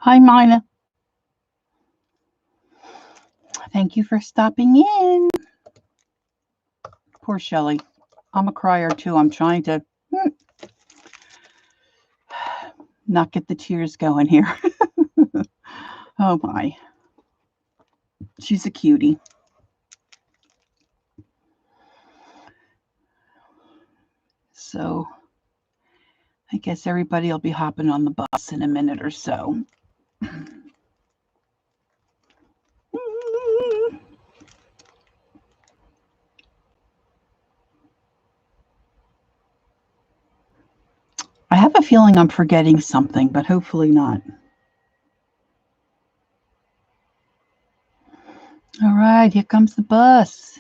Hi, Mina. Thank you for stopping in. Poor Shelly. I'm a crier too. I'm trying to not get the tears going here. Oh my. She's a cutie. So I guess everybody will be hopping on the bus in a minute or so. I have a feeling I'm forgetting something, but hopefully not. All right, here comes the bus.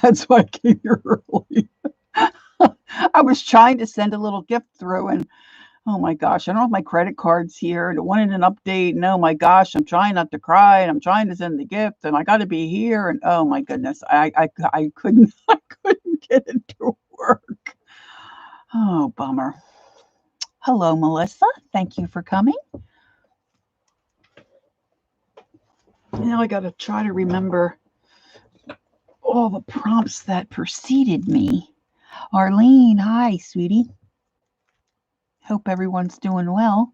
That's why I came here early. I was trying to send a little gift through, and oh my gosh, I don't have my credit cards here, and it wanted an update, and oh my gosh, I'm trying not to cry, and I'm trying to send the gift, and I got to be here, and oh my goodness, I couldn't I couldn't get it to work. Oh, bummer. Hello, Melissa. Thank you for coming. Now I got to try to remember all the prompts that preceded me. Arlene, hi, sweetie. Hope everyone's doing well.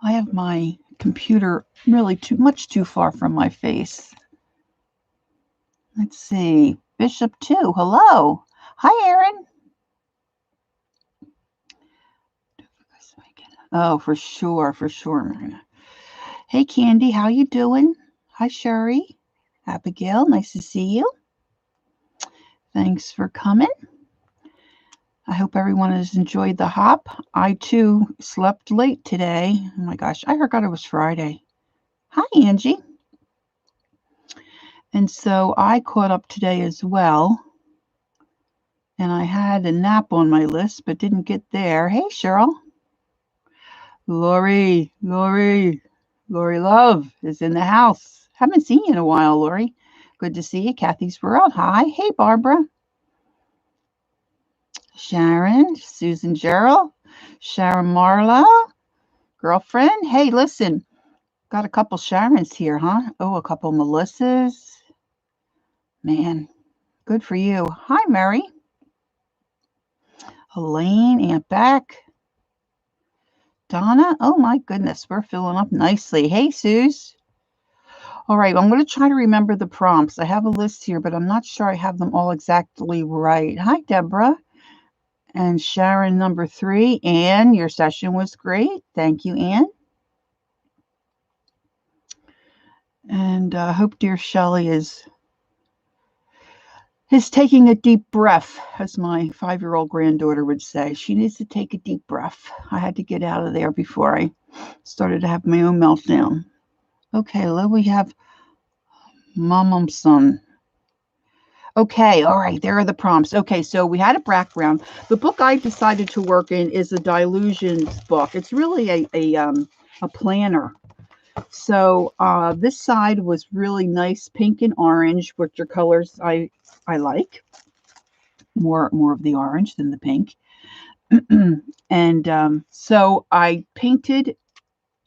I have my computer really too far from my face. Let's see. Bishop 2, hello. Hi, Aaron. Oh, for sure, Marina. Hey, Candy, how you doing? Hi, Sherry. Abigail, nice to see you. Thanks for coming. I hope everyone has enjoyed the hop. I, too, slept late today. Oh, my gosh, I forgot it was Friday. Hi, Angie. And so I caught up today as well. And I had a nap on my list, but didn't get there. Hey, Cheryl. Lori Love is in the house. Haven't seen you in a while, Lori. Good to see you. Kathy's World. Hi. Hey, Barbara. Sharon, Susan Gerald, Sharon Marla, girlfriend. Hey, listen, got a couple Sharons here, huh? Oh, a couple Melissas. Man, good for you. Hi, Mary. Elaine, Aunt Beck. Donna, oh my goodness, we're filling up nicely. Hey, Suze. All right, I'm going to try to remember the prompts. I have a list here, but I'm not sure I have them all exactly right. Hi, Deborah. And Sharon, number 3. Anne, your session was great. Thank you, Anne. And I hope dear Shelley is taking a deep breath, as my 5-year-old granddaughter would say. She needs to take a deep breath. I had to get out of there before I started to have my own meltdown. Okay, we have Mom's son. Okay, all right, there are the prompts. Okay, so we had a background. The book I decided to work in is a Dilutions book. It's really a planner. So this side was really nice pink and orange, which are colors I like. More of the orange than the pink. And so I painted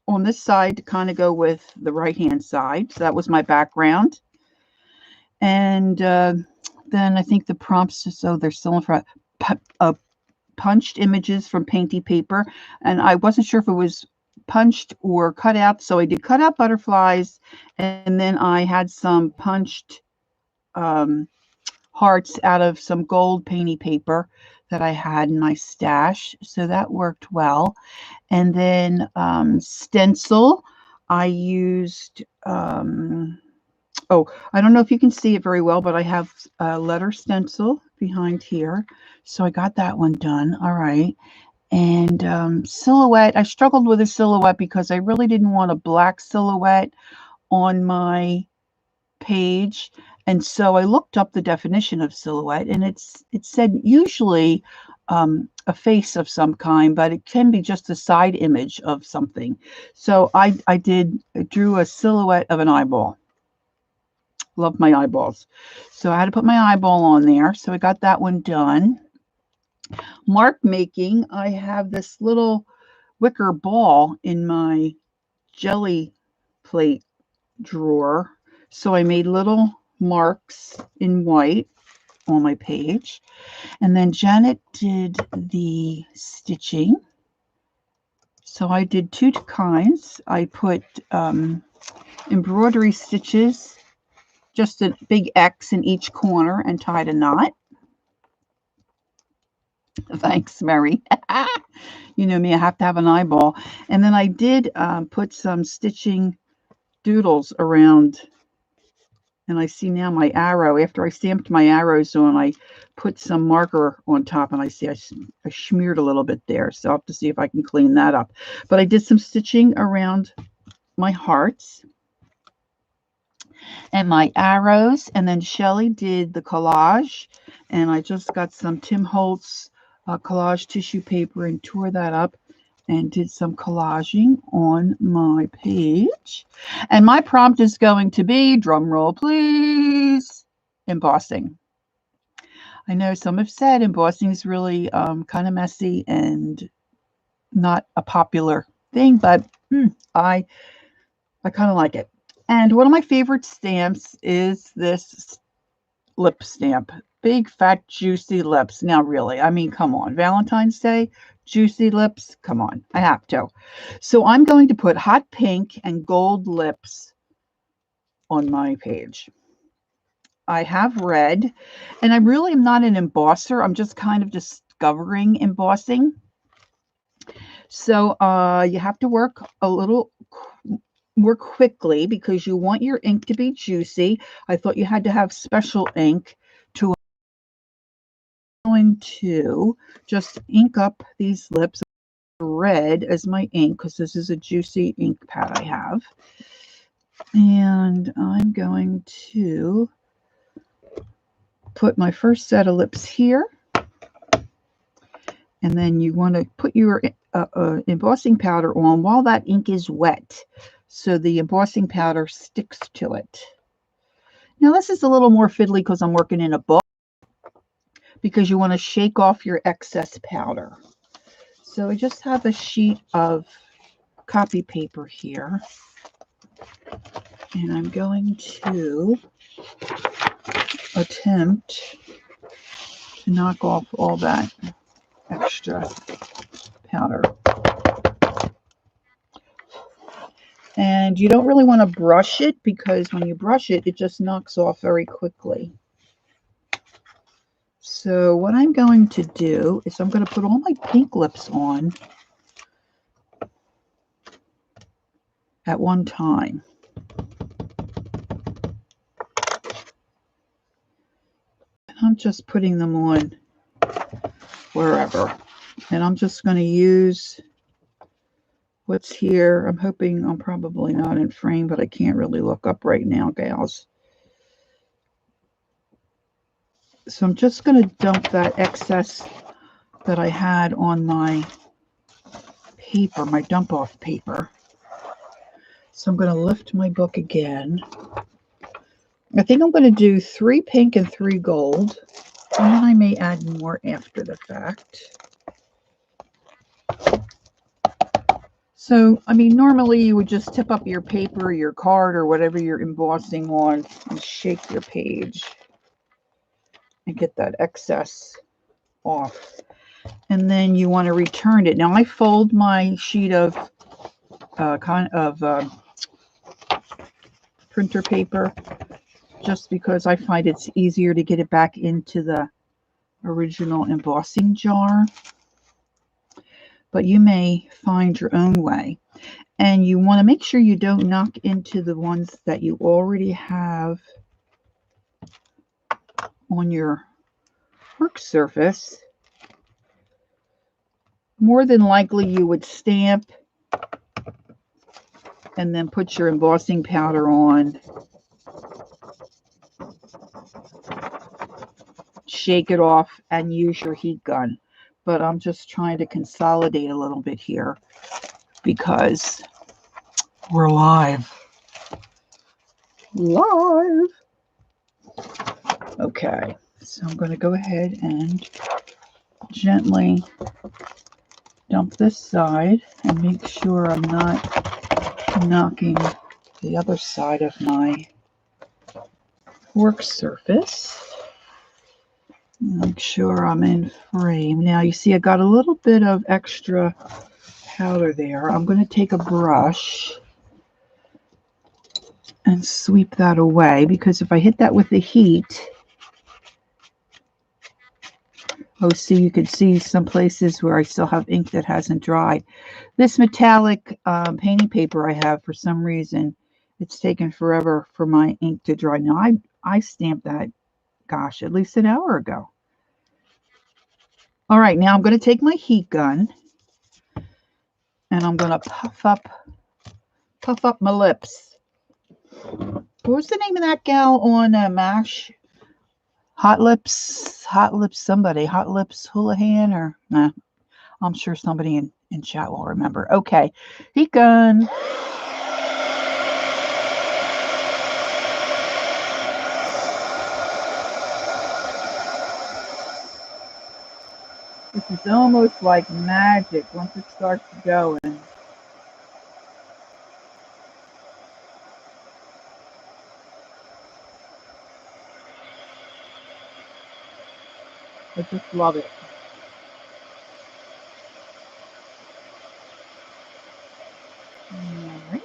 on this side to kind of go with the right-hand side. So that was my background. And then I think the prompts, so they're still in front, punched images from painty paper. And I wasn't sure if it was punched or cut out. So I did cut out butterflies. And then I had some punched hearts out of some gold painty paper that I had in my stash. So that worked well. And then stencil, I used, oh, I don't know if you can see it very well, but I have a letter stencil behind here. So I got that one done. All right. And silhouette, I struggled with a silhouette because I really didn't want a black silhouette on my page. And so I looked up the definition of silhouette, and it said usually a face of some kind, but it can be just a side image of something. So I drew a silhouette of an eyeball. Love my eyeballs. So I had to put my eyeball on there. So I got that one done. Mark making, I have this little wicker ball in my jelly plate drawer. So I made little marks in white on my page. And then Janet did the stitching. So I did two kinds. I put embroidery stitches, just a big X in each corner, and tied a knot. Thanks, Mary. You know me, I have to have an eyeball. And then I did put some stitching doodles around. And I see now my arrow. After I stamped my arrows on, I put some marker on top, and I see I smeared a little bit there. So I'll have to see if I can clean that up. But I did some stitching around my hearts and my arrows. And then Shelly did the collage. And I just got some Tim Holtz collage tissue paper and tore that up and did some collaging on my page. And my prompt is going to be, drum roll please, embossing. I know some have said embossing is really kind of messy and not a popular thing, but I kind of like it. And one of my favorite stamps is this lip stamp. Big, fat, juicy lips. Now, really, I mean, come on. Valentine's Day, juicy lips. Come on, I have to. So I'm going to put hot pink and gold lips on my page. I have red, and I really am not an embosser. I'm just kind of discovering embossing. So you have to work a little more quickly because you want your ink to be juicy. I thought you had to have special ink to. Going to just ink up these lips red as my ink because this is a juicy ink pad I have. And I'm going to put my first set of lips here. And then you want to put your embossing powder on while that ink is wet so the embossing powder sticks to it. Now this is a little more fiddly because I'm working in a book, because you want to shake off your excess powder. So I just have a sheet of copy paper here, and I'm going to attempt to knock off all that extra powder. And you don't really want to brush it because when you brush it, it just knocks off very quickly. So what I'm going to do is I'm going to put all my pink lips on at one time. And I'm just putting them on wherever. And I'm just going to use what's here. I'm hoping I'm probably not in frame, but I can't really look up right now, gals. So I'm just going to dump that excess that I had on my paper, my dump off paper. So I'm going to lift my book again. I think I'm going to do 3 pink and 3 gold. And then I may add more after the fact. So, I mean, normally you would just tip up your paper, your card, or whatever you're embossing on and shake your page and get that excess off. And then you want to return it. Now I fold my sheet of printer paper just because I find it's easier to get it back into the original embossing jar. But you may find your own way. And you want to make sure you don't knock into the ones that you already have on your work surface. More than likely you would stamp and then put your embossing powder on, shake it off, and use your heat gun. But I'm just trying to consolidate a little bit here because we're live. Okay, so I'm going to go ahead and gently dump this side and make sure I'm not knocking the other side of my work surface. Make sure I'm in frame. Now you see I got a little bit of extra powder there. I'm going to take a brush and sweep that away, because if I hit that with the heat, oh, see, you can see some places where I still have ink that hasn't dried. This metallic painting paper I have, for some reason, it's taken forever for my ink to dry. Now, I stamped that, gosh, at least an hour ago. All right, now I'm going to take my heat gun and I'm going to puff up my lips. What was the name of that gal on MASH? Hot Lips somebody. Hot Lips Houlihan, or nah, I'm sure somebody in chat will remember. Okay, heat gun. This is almost like magic once it starts going. I just love it. All right.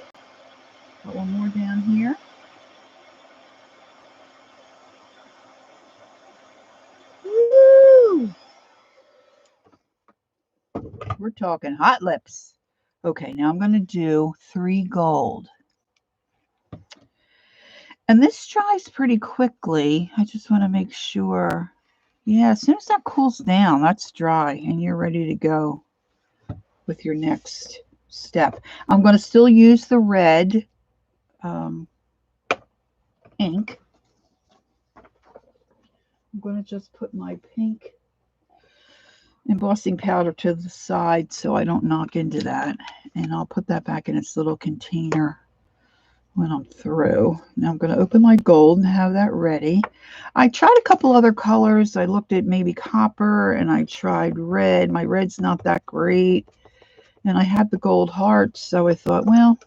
Got one more down here. Woo! We're talking hot lips. Okay, now I'm going to do 3 gold. And this dries pretty quickly. I just want to make sure. Yeah, as soon as that cools down, that's dry and you're ready to go with your next step. I'm going to still use the red ink. I'm going to just put my pink embossing powder to the side so I don't knock into that. And I'll put that back in its little container when I'm through. Now I'm going to open my gold and have that ready. I tried a couple other colors. I looked at maybe copper and I tried red. My red's not that great. And I had the gold hearts, so I thought, well,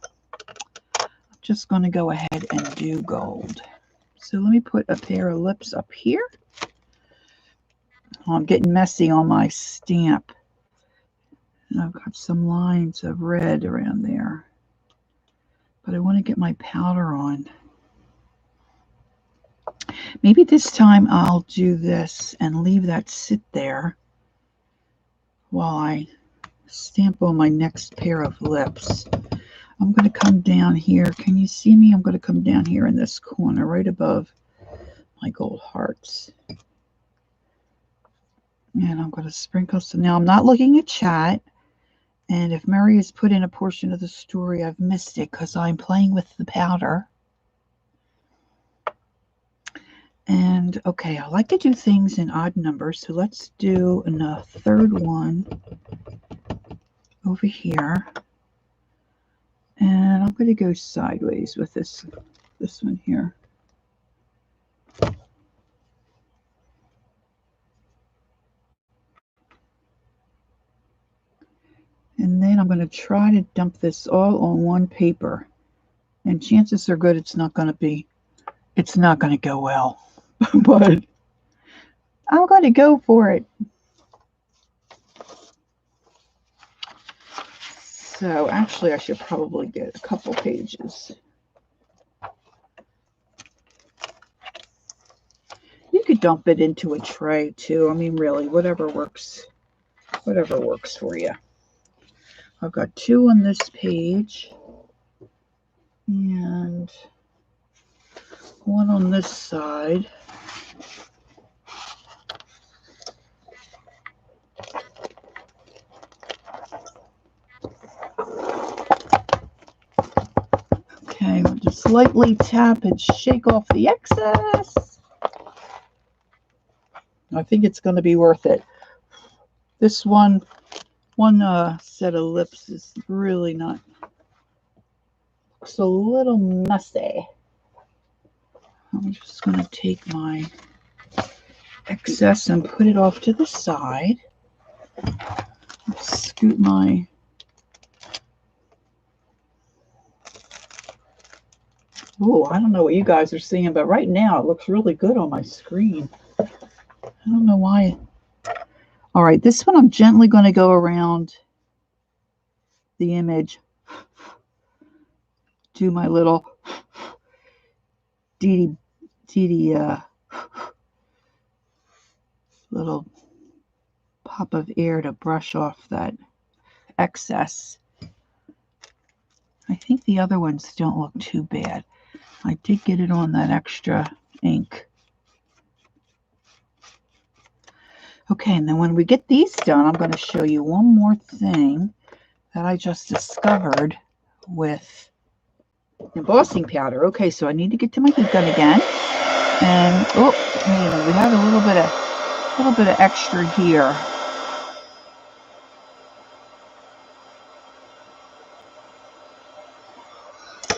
I'm just going to go ahead and do gold. So let me put a pair of lips up here. Oh, I'm getting messy on my stamp. And I've got some lines of red around there. But I want to get my powder on. Maybe this time I'll do this and leave that sit there while I stamp on my next pair of lips. I'm going to come down here. Can you see me? I'm going to come down here in this corner right above my gold hearts. And I'm going to sprinkle some. Now I'm not looking at chat. And if Mary has put in a portion of the story, I've missed it because I'm playing with the powder. And okay, I like to do things in odd numbers. So let's do a third one over here. And I'm going to go sideways with this one here. And then I'm going to try to dump this all on one paper. And chances are good it's not going to go well. But I'm going to go for it. So actually I should probably get a couple pages. You could dump it into a tray too. I mean, really, whatever works for you. I've got 2 on this page and 1 on this side. Okay, we'll just lightly tap and shake off the excess. I think it's going to be worth it. This one set of lips is really not. Looks a little messy. I'm just going to take my excess and put it off to the side. Scoot my Oh, I don't know what you guys are seeing, but right now it looks really good on my screen. I don't know why. All right, this one I'm gently going to go around the image. Do my little dee little pop of air to brush off that excess. I think the other ones don't look too bad. I did get it on that extra ink. Okay, and then when we get these done, I'm going to show you one more thing that I just discovered with embossing powder. Okay, so I need to get to my heat gun again. And oh, wait a minute, we have a little bit of extra here.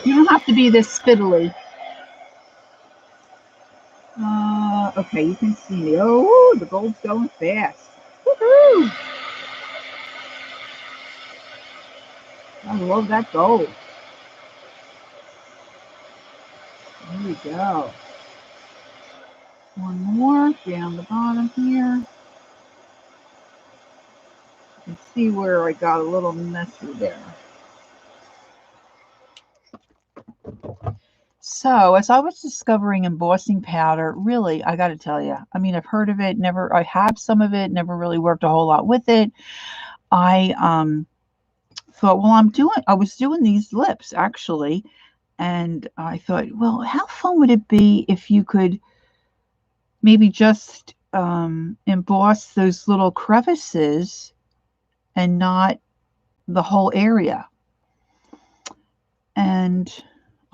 You don't have to be this fiddly. Okay, you can see me. Oh, the gold's going fast. Woohoo! I love that gold. There we go. One more down the bottom here. You can see where I got a little messy there. So, as I was discovering embossing powder, really, I got to tell you, I mean, I've heard of it, I have some of it, never really worked a whole lot with it. I thought, well, I was doing these lips actually, and I thought, well, how fun would it be if you could maybe just emboss those little crevices and not the whole area? And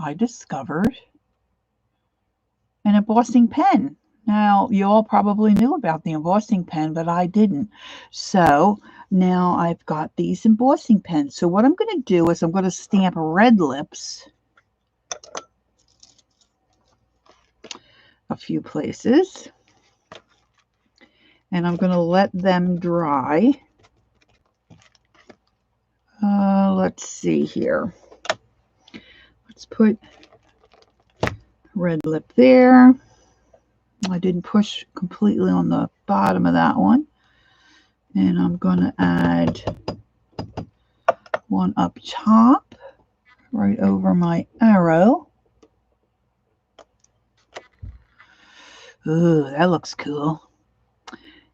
I discovered an embossing pen. Now, you all probably knew about the embossing pen, but I didn't. So now I've got these embossing pens. So what I'm going to do is I'm going to stamp red lips a few places. And I'm going to let them dry. Let's see here. Let's put red lip there. I didn't push completely on the bottom of that one. And I'm going to add one up top, right over my arrow. Ooh, that looks cool.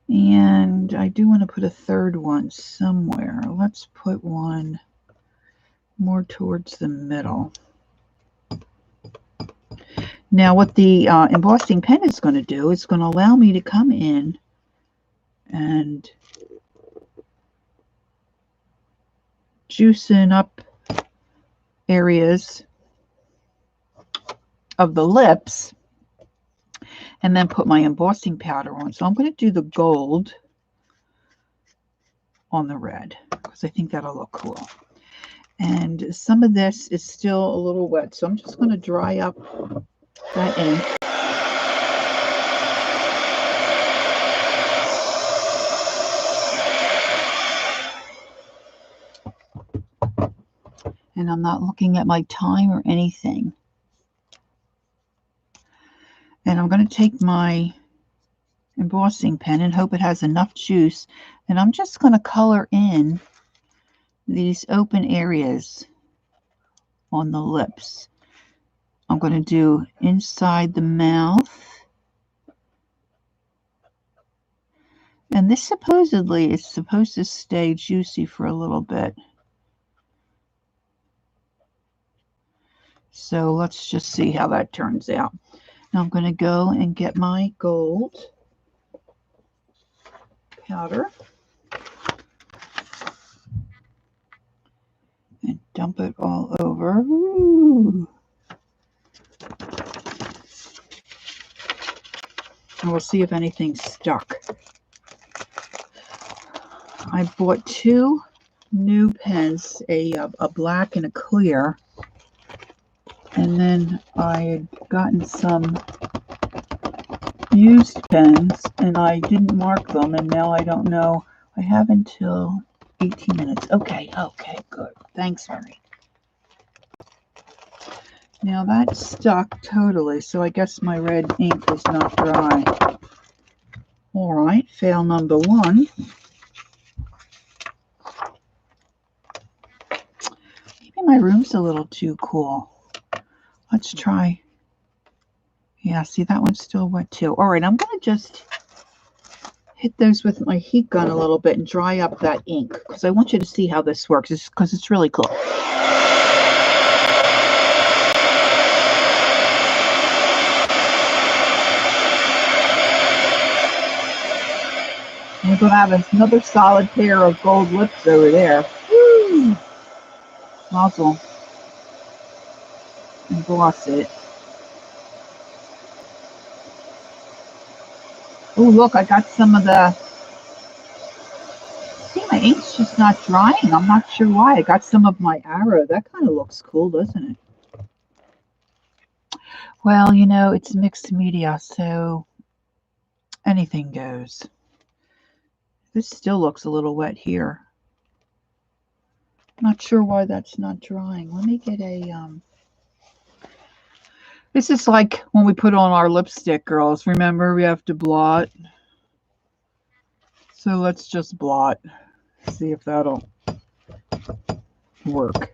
And I do want to put a third one somewhere. Let's put one more towards the middle. Now, what the embossing pen is going to do, is going to allow me to come in and juicing up areas of the lips and then put my embossing powder on. So I'm going to do the gold on the red because I think that'll look cool. And some of this is still a little wet, so I'm just going to dry up that ink. And I'm not looking at my time or anything. And I'm going to take my embossing pen and hope it has enough juice. And I'm just going to color in these open areas on the lips. I'm going to do inside the mouth. And this supposedly is supposed to stay juicy for a little bit. So let's just see how that turns out. Now I'm going to go and get my gold powder and dump it all over. Ooh. And we'll see if anything's stuck. I bought two new pens, a black and a clear. And then I had gotten some used pens and I didn't mark them, and now I don't know. I have until 18 minutes. Okay, good. Thanks, Mary. Now that's stuck totally, so I guess my red ink is not dry. All right, fail number 1. Maybe my room's a little too cool. Let's try. Yeah, see, that one's still wet too. All right, I'm going to just hit those with my heat gun a little bit and dry up that ink because I want you to see how this works because it's really cool. We're going to have another solid pair of gold lips over there. Woo! Muzzle. And gloss it. Oh, look, I got some of the... See, my ink's just not drying. I'm not sure why. I got some of my arrow. That kind of looks cool, doesn't it? Well, you know, it's mixed media, so anything goes. This still looks a little wet here. Not sure why that's not drying. Let me get a... This is like when we put on our lipstick, girls. Remember, we have to blot. So let's just blot. See if that'll work.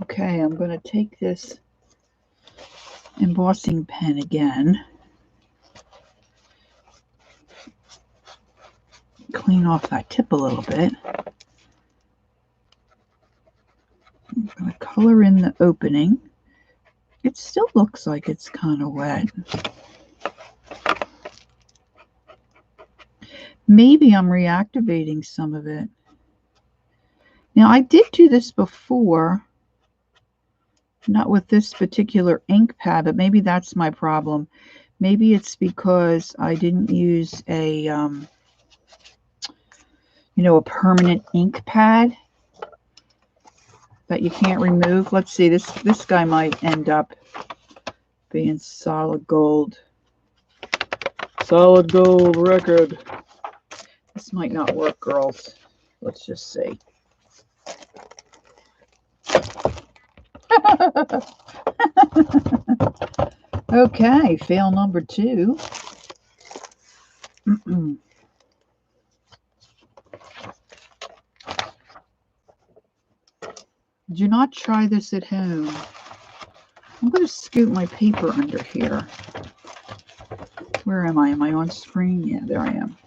Okay, I'm going to take this embossing pen again. Clean off that tip a little bit. I'm going to color in the opening. It still looks like it's kind of wet. Maybe I'm reactivating some of it. Now, I did do this before. Not with this particular ink pad, but maybe that's my problem. Maybe it's because I didn't use a, you know, a permanent ink pad that you can't remove. Let's see, this guy might end up being solid gold. Solid gold record. This might not work, girls. Let's just see. Okay, fail number 2. Do not try this at home. I'm going to scoot my paper under here. Where am I? Am I on screen? Yeah, there I am.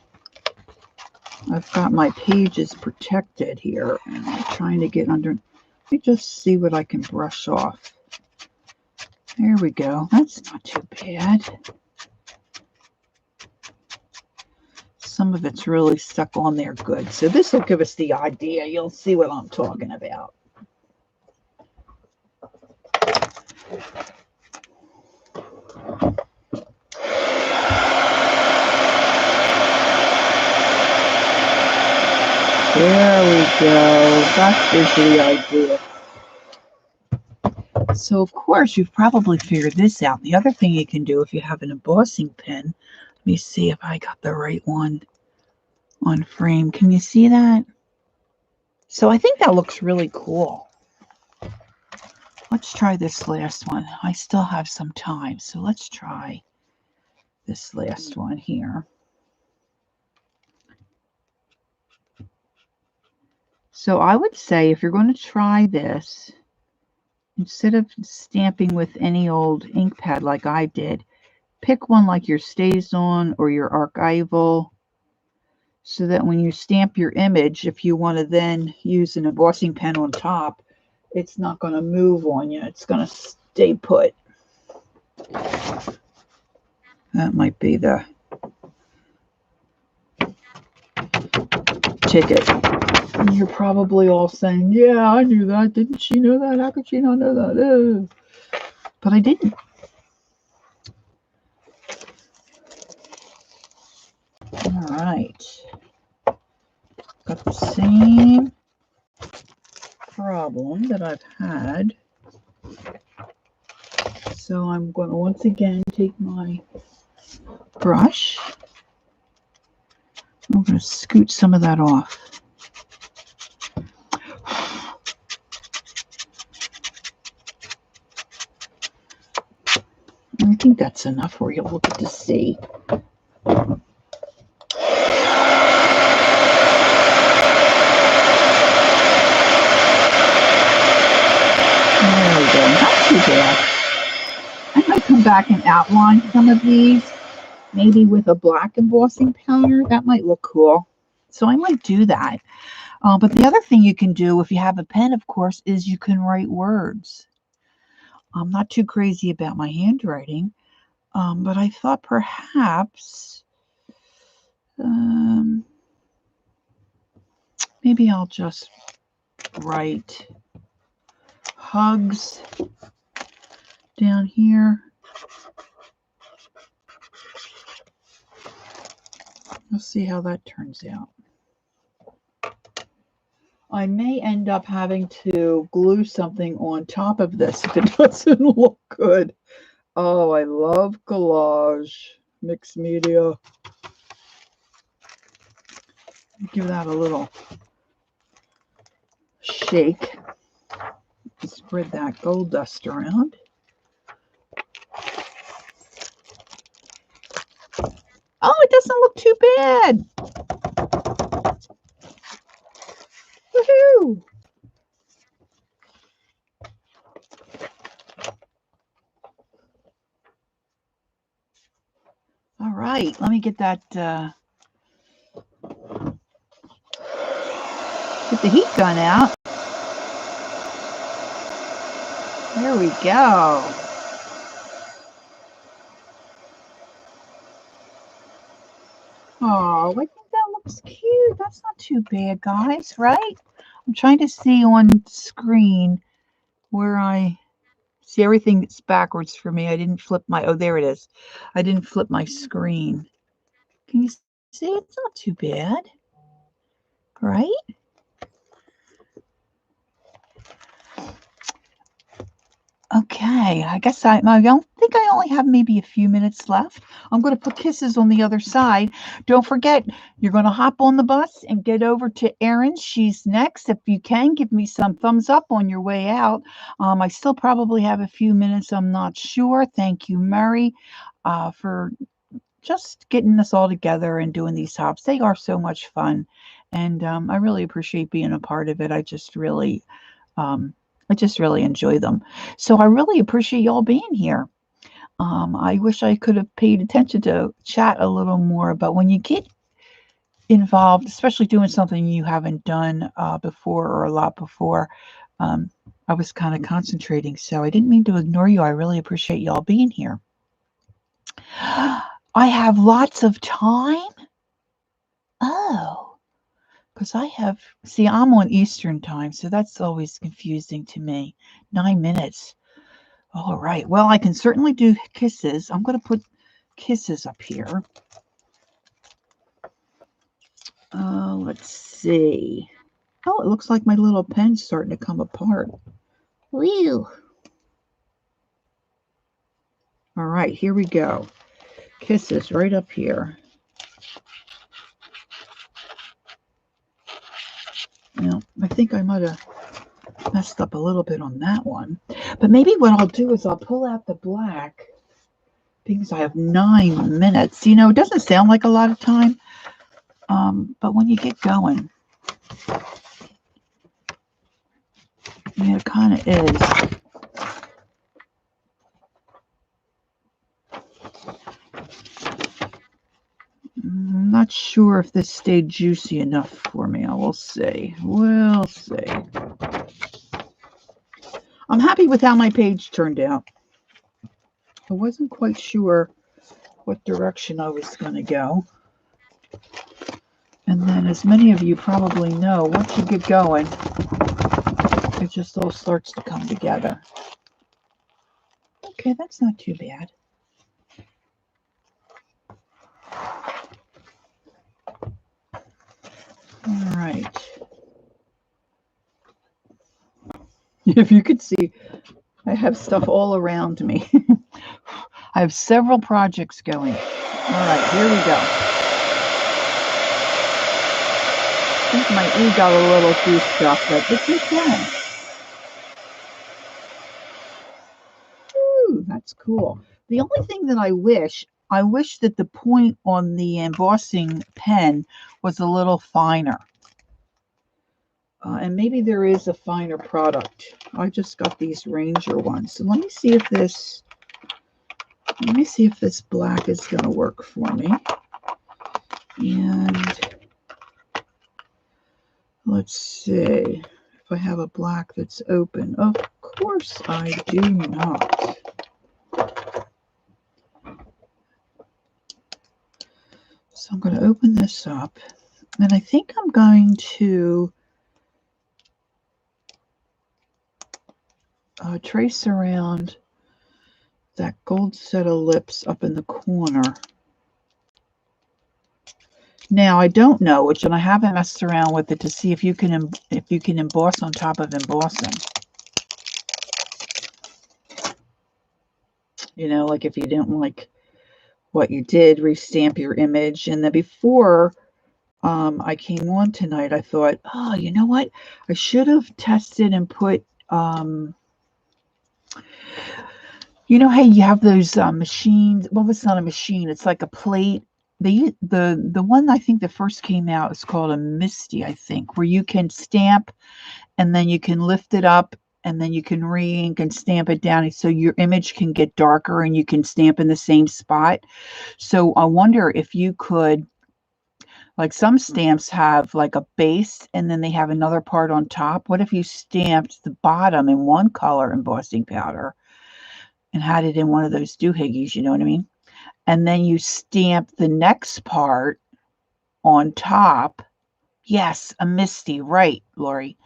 I've got my pages protected here, and I'm trying to get under. Let me just see what I can brush off. There we go. That's not too bad. Some of it's really stuck on there good. So this will give us the idea. You'll see what I'm talking about. There we go. That is the idea. So, of course, you've probably figured this out. The other thing you can do if you have an embossing pen, let me see if I got the right one on frame. Can you see that? So I think that looks really cool. Let's try this last one. I still have some time, so let's try this last one here. So I would say if you're going to try this, instead of stamping with any old ink pad like I did, pick one like your StazOn or your Archival, so that when you stamp your image, if you want to then use an embossing pen on top, it's not going to move on you. It's going to stay put. That might be the ticket. And you're probably all saying, yeah, I knew that. Didn't she know that? How could she not know that? But I didn't. All right. Got the same problem that I've had. So I'm going to once again take my brush. I'm going to scoot some of that off. think that's enough for you. We'll get to see. There we go. Not too bad. I might come back and outline some of these, maybe with a black embossing powder. That might look cool. So I might do that. But the other thing you can do if you have a pen, of course, is you can write words. I'm not too crazy about my handwriting, but I thought perhaps maybe I'll just write hugs down here. We'll see how that turns out. I may end up having to glue something on top of this if it doesn't look good. Oh, I love collage, mixed media. Give that a little shake. Spread that gold dust around. Oh, it doesn't look too bad. Woohoo! All right, let me get that, get the heat gun out. There we go. Oh, I think that looks cute. That's not too bad, guys, right? I'm trying to see on screen where I see everything that's backwards for me. I didn't flip my, oh, there it is. I didn't flip my screen. Can you see? It's not too bad, right? Okay, I guess I don't think I only have maybe a few minutes left. I'm going to put kisses on the other side. Don't forget, you're going to hop on the bus and get over to Erin. She's next. If you can, give me some thumbs up on your way out. I still probably have a few minutes. I'm not sure. Thank you, Mary, for just getting us all together and doing these hops. They are so much fun, and I really appreciate being a part of it. I just really enjoy them. So I really appreciate y'all being here. I wish I could have paid attention to chat a little more, but when you get involved, especially doing something you haven't done before or a lot before, I was kind of concentrating. So I didn't mean to ignore you. I really appreciate y'all being here. I have lots of time. Oh, because I have, see, I'm on Eastern time, so that's always confusing to me. 9 minutes. All right. Well, I can certainly do kisses. I'm going to put kisses up here. Let's see. Oh, it looks like my little pen's starting to come apart. Whew. All right, here we go. Kisses right up here. Now, I think I might have messed up a little bit on that one. But maybe what I'll do is I'll pull out the black because I have 9 minutes. You know, it doesn't sound like a lot of time, but when you get going, yeah, it kind of is. I'm not sure if this stayed juicy enough for me. I will see. We'll see. I'm happy with how my page turned out. I wasn't quite sure what direction I was going to go. And then, as many of you probably know, once you get going, it just all starts to come together. Okay, that's not too bad. All right. If you could see, I have stuff all around me. I have several projects going. All right, here we go. I think my E got a little goosed up, but it's okay. Ooh, that's cool. The only thing that I wish that the point on the embossing pen was a little finer. And maybe there is a finer product. I just got these Ranger ones. So let me see if this black is going to work for me. And let's see if I have a black that's open. Of course I do not. So I'm going to open this up. And I think I'm going to trace around that gold set of lips up in the corner. Now I don't know which, and I haven't messed around with it to see if you can emboss on top of embossing. You know, like if you didn't like what you did, restamp your image. And then before I came on tonight, I thought, oh, you know what? I should have tested and put you know how you have those machines? Well, it's not a machine. It's like a plate. The one I think that first came out is called a Misty, I think, where you can stamp and then you can lift it up and then you can re-ink and stamp it down so your image can get darker and you can stamp in the same spot. So I wonder if you could, like some stamps have like a base and then they have another part on top. What if you stamped the bottom in one color embossing powder and had it in one of those doohickeys, you know what I mean? And then you stamp the next part on top. Yes, a Misty, right, Lori.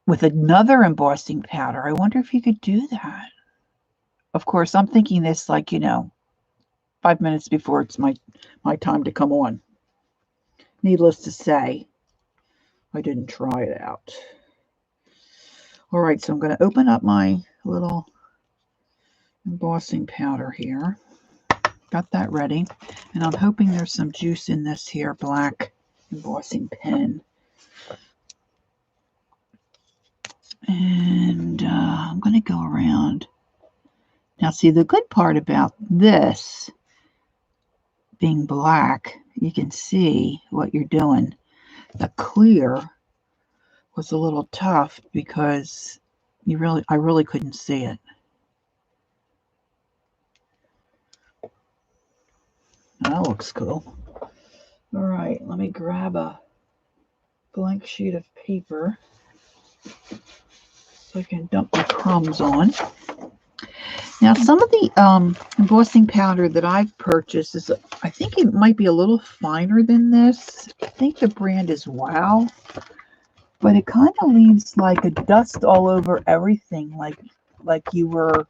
With another embossing powder. I wonder if you could do that. Of course, I'm thinking this like, you know, 5 minutes before it's my time to come on. Needless to say, I didn't try it out. All right, so I'm going to open up my little embossing powder here. Got that ready. And I'm hoping there's some juice in this here black embossing pen. And I'm going to go around. Now, see, the good part about this being black, you can see what you're doing. The clear was a little tough because I really couldn't see it. That looks cool. All right, let me grab a blank sheet of paper so I can dump my crumbs on. Now, some of the embossing powder that I've purchased is, I think it might be a little finer than this. I think the brand is Wow, but it kind of leaves like a dust all over everything, like you were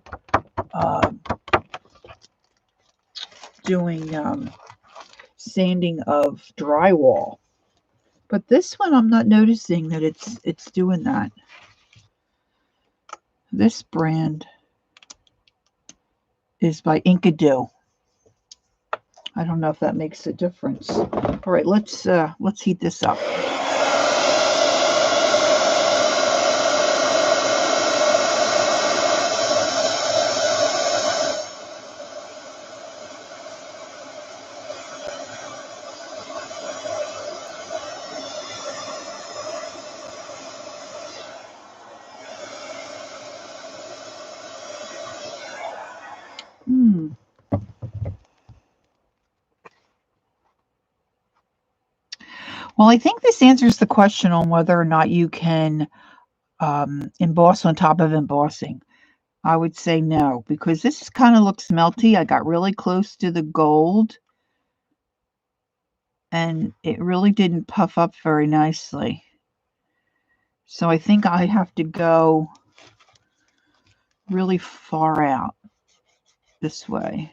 doing sanding of drywall. But this one, I'm not noticing that it's doing that. This brand is by Inkadoo. I don't know if that makes a difference. All right, let's heat this up. Well, I think this answers the question on whether or not you can emboss on top of embossing. I would say no, because this kind of looks melty. I got really close to the gold, and it really didn't puff up very nicely. So I think I have to go really far out this way.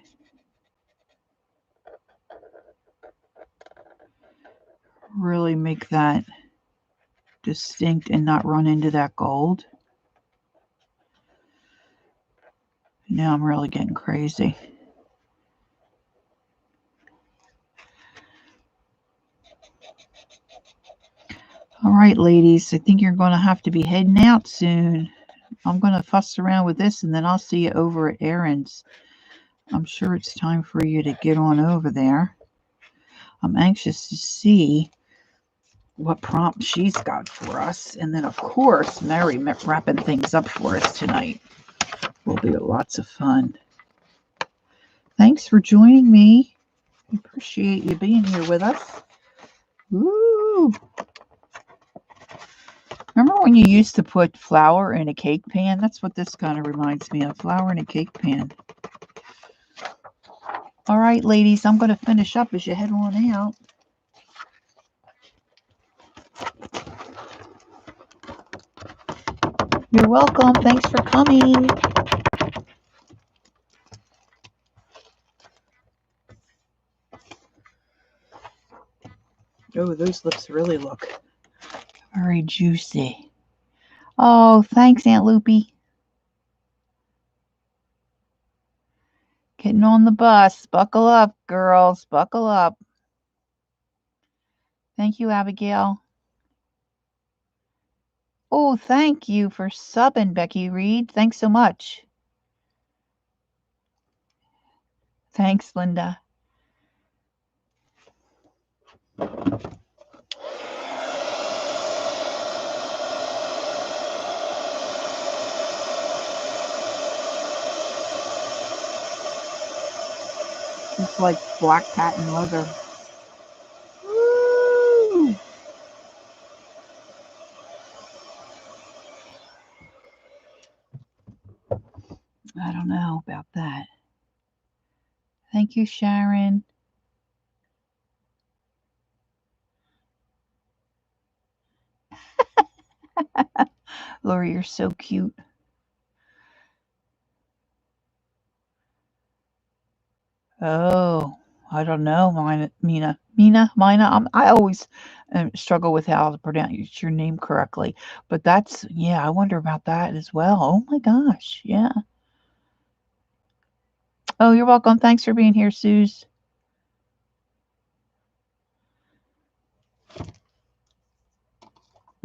Really make that distinct and not run into that gold. Now I'm really getting crazy. All right, ladies, I think you're going to have to be heading out soon. I'm going to fuss around with this, and then I'll see you over at Erin's. I'm sure it's time for you to get on over there. I'm anxious to see what prompt she's got for us. And then, of course, Mary wrapping things up for us tonight will be lots of fun. Thanks for joining me. Appreciate you being here with us. Woo! Remember when you used to put flour in a cake pan? That's what this kind of reminds me of, flour in a cake pan. All right, ladies, I'm going to finish up as you head on out. You're welcome. Thanks for coming. Oh, those lips really look very juicy. Oh, thanks, Aunt Loopy. Getting on the bus. Buckle up, girls. Buckle up. Thank you, Abigail. Oh, thank you for subbing, Becky Reed. Thanks so much. Thanks, Linda. It's like black patent leather. Woo! I don't know about that. Thank you, Sharon. Lori, you're so cute. Oh, I don't know, Mina. I always struggle with how to pronounce your name correctly. But that's, yeah, I wonder about that as well. Oh my gosh, yeah. Oh, you're welcome. Thanks for being here, Suze.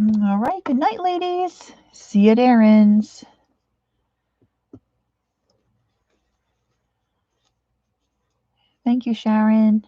All right, good night, ladies. See you at Aaron's. Thank you, Sharon.